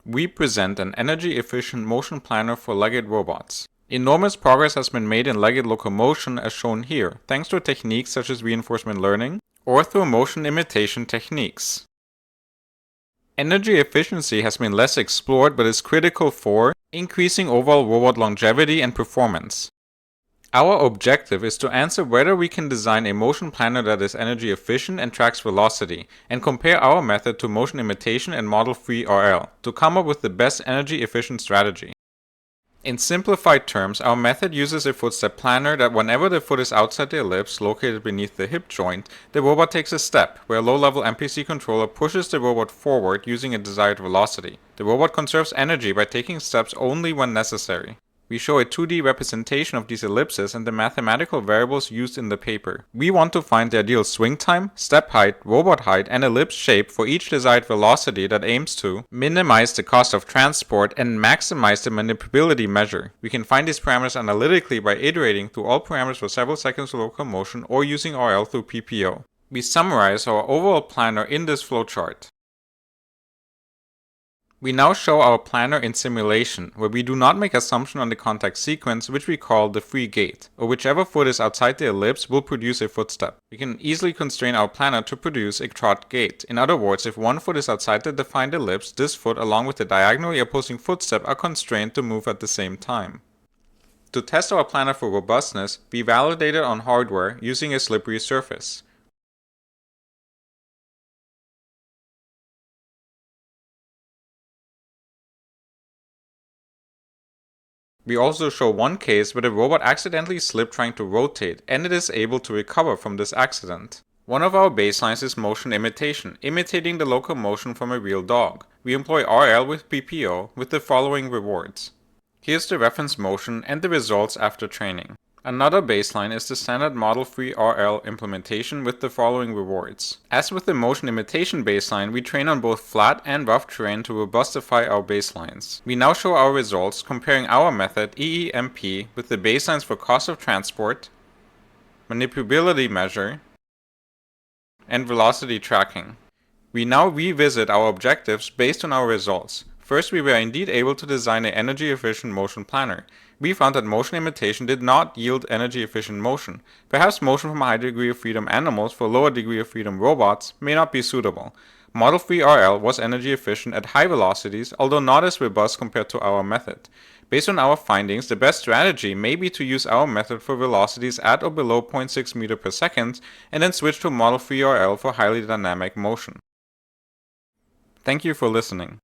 we present an energy-efficient motion planner for legged robots. Enormous progress has been made in legged locomotion as shown here, thanks to techniques such as reinforcement learning or through motion imitation techniques. Energy efficiency has been less explored but is critical for increasing overall robot longevity and performance. Our objective is to answer whether we can design a motion planner that is energy efficient and tracks velocity, and compare our method to motion imitation and model-free RL to come up with the best energy efficient strategy. In simplified terms, our method uses a footstep planner that whenever the foot is outside the ellipse located beneath the hip joint, the robot takes a step, where a low-level MPC controller pushes the robot forward using a desired velocity. The robot conserves energy by taking steps only when necessary. We show a 2D representation of these ellipses and the mathematical variables used in the paper. We want to find the ideal swing time, step height, robot height, and ellipse shape for each desired velocity that aims to minimize the cost of transport and maximize the manipulability measure. We can find these parameters analytically by iterating through all parameters for several seconds of locomotion or using RL through PPO. We summarize our overall planner in this flowchart. We now show our planner in simulation, where we do not make assumption on the contact sequence, which we call the free gait, or whichever foot is outside the ellipse will produce a footstep. We can easily constrain our planner to produce a trot gait. In other words, if one foot is outside the defined ellipse, this foot along with the diagonally opposing footstep are constrained to move at the same time. To test our planner for robustness, we validate it on hardware using a slippery surface. We also show one case where the robot accidentally slipped trying to rotate, and it is able to recover from this accident. One of our baselines is motion imitation, imitating the locomotion from a real dog. We employ RL with PPO with the following rewards. Here's the reference motion and the results after training. Another baseline is the standard model-free RL implementation with the following rewards. As with the motion imitation baseline, we train on both flat and rough terrain to robustify our baselines. We now show our results comparing our method EEMP with the baselines for cost of transport, manipulability measure, and velocity tracking. We now revisit our objectives based on our results. First, we were indeed able to design an energy-efficient motion planner. We found that motion imitation did not yield energy-efficient motion. Perhaps motion from a high degree of freedom animals for lower degree of freedom robots may not be suitable. Model-free RL was energy efficient at high velocities, although not as robust compared to our method. Based on our findings, the best strategy may be to use our method for velocities at or below 0.6 meter per second, and then switch to model-free RL for highly dynamic motion. Thank you for listening.